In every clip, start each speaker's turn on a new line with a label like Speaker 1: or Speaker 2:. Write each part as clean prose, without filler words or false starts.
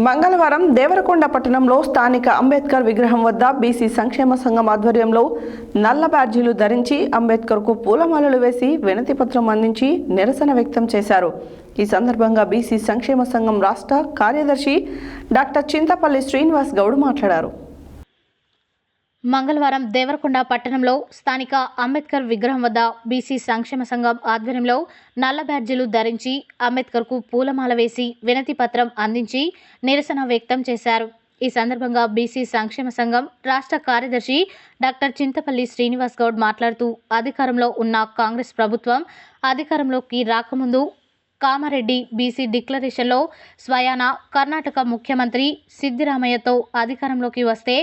Speaker 1: మంగళవారం దేవరకొండ పట్టణంలో స్థానిక అంబేద్కర్ విగ్రహం వద్ద బీసీ సంక్షేమ సంఘం ఆధ్వర్యంలో నల్ల బ్యాడ్జీలు ధరించి అంబేద్కర్కు పూలమాలలు వేసి వినతి పత్రం అందించి నిరసన వ్యక్తం చేశారు. ఈ సందర్భంగా బీసీ సంక్షేమ సంఘం రాష్ట్ర కార్యదర్శి డాక్టర్ చింతపల్లి శ్రీనివాస్ గౌడ్ మాట్లాడారు.
Speaker 2: మంగళవారం దేవరకొండ పట్టణంలో స్థానిక అంబేద్కర్ విగ్రహం వద్ద బీసీ సంక్షేమ సంఘం ఆధ్వర్యంలో నల్ల బ్యాడ్జీలు ధరించి అంబేద్కర్కు పూలమాల వేసి వినతి పత్రం అందించి నిరసన వ్యక్తం చేశారు. ఈ సందర్భంగా బీసీ సంక్షేమ సంఘం రాష్ట్ర కార్యదర్శి డాక్టర్ చింతపల్లి శ్రీనివాస్ గౌడ్ మాట్లాడుతూ అధికారంలో ఉన్న కాంగ్రెస్ ప్రభుత్వం అధికారంలోకి రాకముందు కామారెడ్డి బీసీ డిక్లరేషన్లో స్వయాన కర్ణాటక ముఖ్యమంత్రి సిద్దిరామయ్యతో అధికారంలోకి వస్తే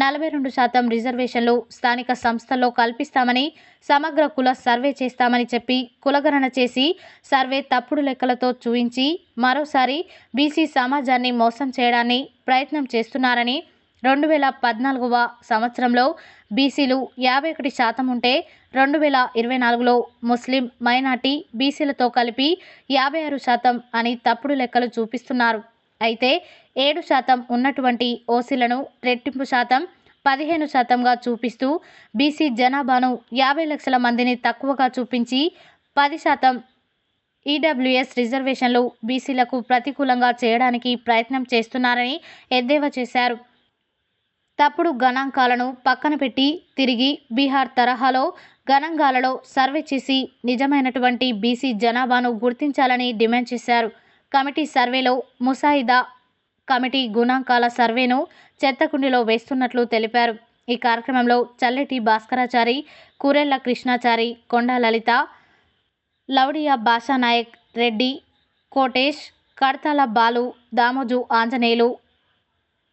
Speaker 2: 42% రిజర్వేషన్లు స్థానిక సంస్థల్లో కల్పిస్తామని సమగ్ర కుల సర్వే చేస్తామని చెప్పి కులగణన చేసి సర్వే తప్పుడు లెక్కలతో చూయించి మరోసారి బీసీ సమాజాన్ని మోసం చేయడాన్ని ప్రయత్నం చేస్తున్నారని 2014వ సంవత్సరంలో బీసీలు 51% ఉంటే 2024లో ముస్లిం మైనార్టీ బీసీలతో కలిపి 56% అని తప్పుడు లెక్కలు చూపిస్తున్నారు. అయితే 7% ఉన్నటువంటి ఓసీలను రెట్టింపు శాతం 15%గా చూపిస్తూ బీసీ జనాభాను 50 లక్షల మందిని తక్కువగా చూపించి 10% ఈడబ్ల్యూఎస్ రిజర్వేషన్లు బీసీలకు ప్రతికూలంగా చేయడానికి ప్రయత్నం చేస్తున్నారని ఎద్దేవా చేశారు. తప్పుడు గణాంకాలను పక్కన పెట్టి తిరిగి బీహార్ తరహాలో గణాంకాలలో సర్వే చేసి నిజమైనటువంటి బీసీ జనాభాను గుర్తించాలని డిమాండ్ చేశారు. కమిటీ సర్వేలో ముసాయిదా కమిటీ గుణాంకాల సర్వేను చెత్తకుండిలో వేస్తున్నట్లు తెలిపారు. ఈ కార్యక్రమంలో చల్లెటి భాస్కరాచారి, కూరెళ్ల కృష్ణాచారి, కొండా లలిత, లౌడియా భాషానాయక్, రెడ్డి, కోటేష్, కడతాల బాలు, దామోజు ఆంజనేయులు,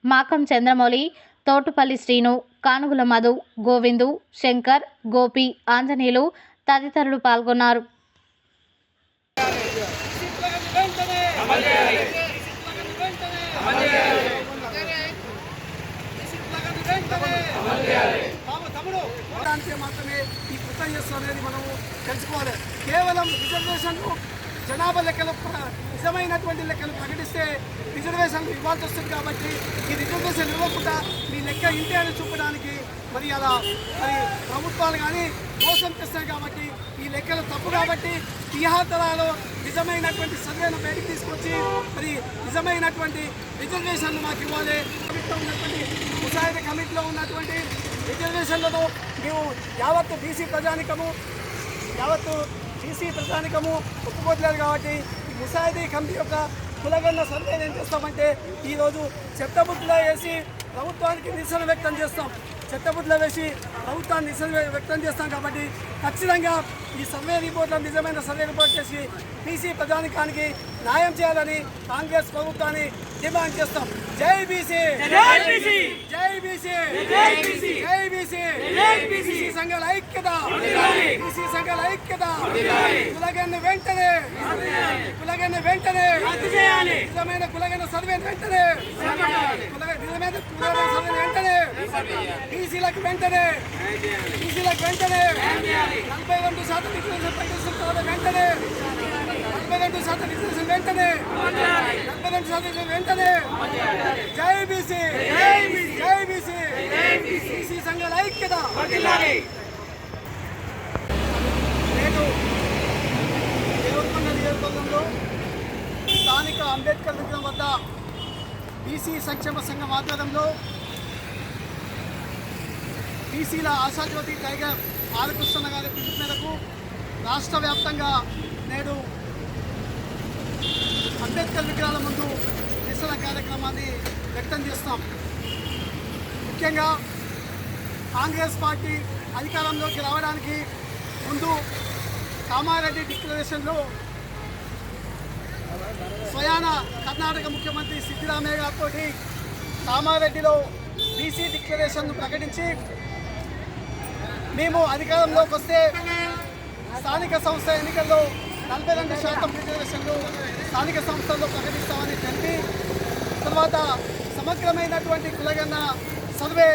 Speaker 2: మాకం చంద్రమౌళి, తోటుపల్లి శ్రీను, కానుగుల మధు, గోవిందు, శంకర్, గోపి, ఆంజనేయులు తదితరులు పాల్గొన్నారు.
Speaker 3: మాత్రమే ఈ కృతం చేస్తున్నది మనము తెలుసుకోవాలి. కేవలం రిజర్వేషన్లు జనాభా లెక్కలు నిజమైనటువంటి లెక్కలు ప్రకటిస్తే రిజర్వేషన్లు ఇవ్వాల్సి వస్తుంది. కాబట్టి ఈ రిజర్వేషన్ ఇవ్వకుండా మీ లెక్క ఇంటి అని చూపడానికి మరి ప్రభుత్వాలు కానీ మోసం చేస్తాయి. కాబట్టి ఈ లెక్కలు తప్పు. కాబట్టి బీహార్ తరాలో నిజమైనటువంటి సర్వేను బయటికి తీసుకొచ్చి మరి నిజమైనటువంటి రిజర్వేషన్లు మాకు ఇవ్వాలి. కమిటీలో ఉన్నటువంటి ముసాయిదా కమిటీలో ఉన్నటువంటి రిజర్వేషన్లను మేము యావత్తు బీసీ ప్రజానికము ఒప్పుకోవట్లేదు. కాబట్టి ఈ ముసాయిదా కమిటీ యొక్క కులగన్న సర్వే ఏం చేస్తామంటే ఈరోజు చెత్తబుద్ధులో వేసి ప్రభుత్వానికి నిరసన వ్యక్తం చేస్తాం. చెత్తబుద్ధులో వేసి ప్రభుత్వాన్ని నిరసన వ్యక్తం చేస్తాం. కాబట్టి ఖచ్చితంగా ఈ సర్వే రిపోర్ట్లను నిజమైన సర్వే రిపోర్ట్ చేసి బీసీ ప్రజానికానికి న్యాయం చేయాలని కాంగ్రెస్ ప్రభుత్వాన్ని డిమాండ్ చేస్తాం. జై బీసీ, జై బీసీ, జై బీసీ, జై బీసీ, బీసీ సంఘాల ఐక్యత, బీసీ సంఘాల ఐక్యత. కులగన్న వెంటనే నిజమైన కులగన్న సర్వే వెంటనే బీసీలకు వెంటనే 42% రిజర్వేషన్ ప్రకటిస్తున్న తర్వాత వెంటనే 42% రిజర్వేషన్ వెంటనే జై బీసీ, జై బీసీ, బీసీ సంఘాల ఐక్యత. నేడు దేవరకొండ నియోజకవర్గంలో స్థానిక అంబేద్కర్ విగ్రహం వద్ద బీసీ సంక్షేమ సంఘం ఆధ్వర్యంలో బీసీల ఆశాజ్యోతి టైగర్ బాలకృష్ణ గారి పిలుపు మేరకు రాష్ట్ర వ్యాప్తంగా నేడు అంబేద్కర్ విగ్రహాల ముందు నిరసన కార్యక్రమాన్ని వ్యక్తం చేస్తాం. ముఖ్యంగా కాంగ్రెస్ పార్టీ అధికారంలోకి రావడానికి ముందు కామారెడ్డి డిక్లరేషన్లో స్వయాన కర్ణాటక ముఖ్యమంత్రి సిద్దిరామయ్య గారితో కామారెడ్డిలో బీసీ డిక్లరేషన్ను ప్రకటించి మేము అధికారంలోకి వస్తే స్థానిక సంస్థ ఎన్నికల్లో 42% రిజర్వేషన్లు స్థానిక సంస్థల్లో ప్రకటిస్తామని తెలిపి తర్వాత సమగ్రమైనటువంటి కులగన్న సర్వే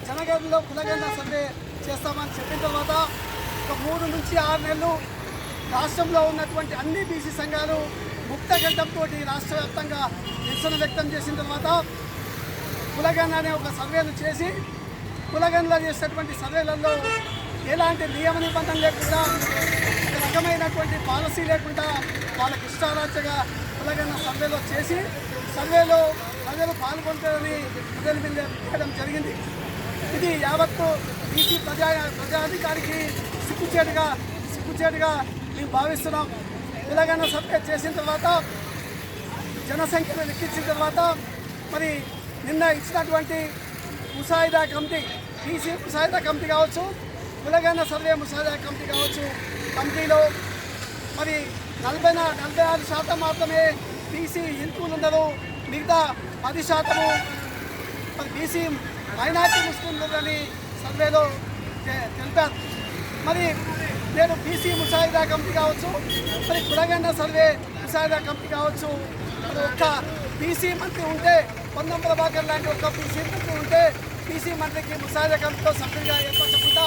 Speaker 3: జనగణనలో కులగన్న సర్వే చేస్తామని చెప్పిన తర్వాత ఒక 3 నుంచి 6 నెలలు రాష్ట్రంలో ఉన్నటువంటి అన్ని బీసీ సంఘాలు ముక్త గంటంతో రాష్ట్ర వ్యాప్తంగా నిరసన వ్యక్తం చేసిన తర్వాత కులగణన అనే ఒక సర్వేను చేసి కులగణనలో చేసినటువంటి సర్వేలలో ఎలాంటి నియమ నిబంధనలు లేకుండా ఒక రకమైనటువంటి పాలసీ లేకుండా వాళ్ళకి ఇష్టారాజ్యగా కులగణన సర్వేలో చేసి సర్వేలో ప్రజలు పాల్గొంటారని ప్రజల మీద చేయడం జరిగింది. ఇది యావత్తు బీసీ ప్రజాధికారికి సిగ్గుచేటుగా మేము భావిస్తున్నాం. కులగణన సర్వే చేసిన తర్వాత జనసంఖ్యను లెక్కించిన తర్వాత మరి నిన్న ఇచ్చినటువంటి ముసాయిదా కమిటీ, బీసీ ముసాయిదా కమిటీ కావచ్చు, కులగణన సర్వే ముసాయిదా కమిటీ కావచ్చు, కమిటీలో మరి 46% మాత్రమే బీసీ హిందువులు ఉన్నారు, మిగతా 10% మరి బీసీ మైనార్టీ ముస్లింలని సర్వేలో తెలిపారు. మరి నేను బీసీ ముసాయిదా కమిటీ కావచ్చు, మరి కులగణన సర్వే ముసాయిదా కమిటీ కావచ్చు, మరి ఒక్క బీసీ మంత్రి ఉంటే పొన్నం ప్రభాకర్ లాంటి ఒక బీసీ మంత్రి ఉంటే బీసీ మంత్రికి ముసాయిదా కమిటీలో సభ్యుడిగా ఏర్పరచకుండా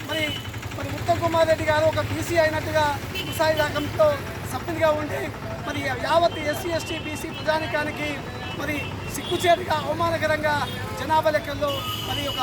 Speaker 3: మరి ఉత్తమ్ కుమార్ రెడ్డి గారు ఒక బీసీ అయినట్టుగా ముసాయిదా కమిటీలో సభ్యుడిగా ఉండి మరి యావత్ ఎస్సీ ఎస్టీ బీసీ ప్రజానికానికి మరి సిగ్గుచేటుగా అవమానకరంగా జనాభా లెక్కల్లో మరి ఒక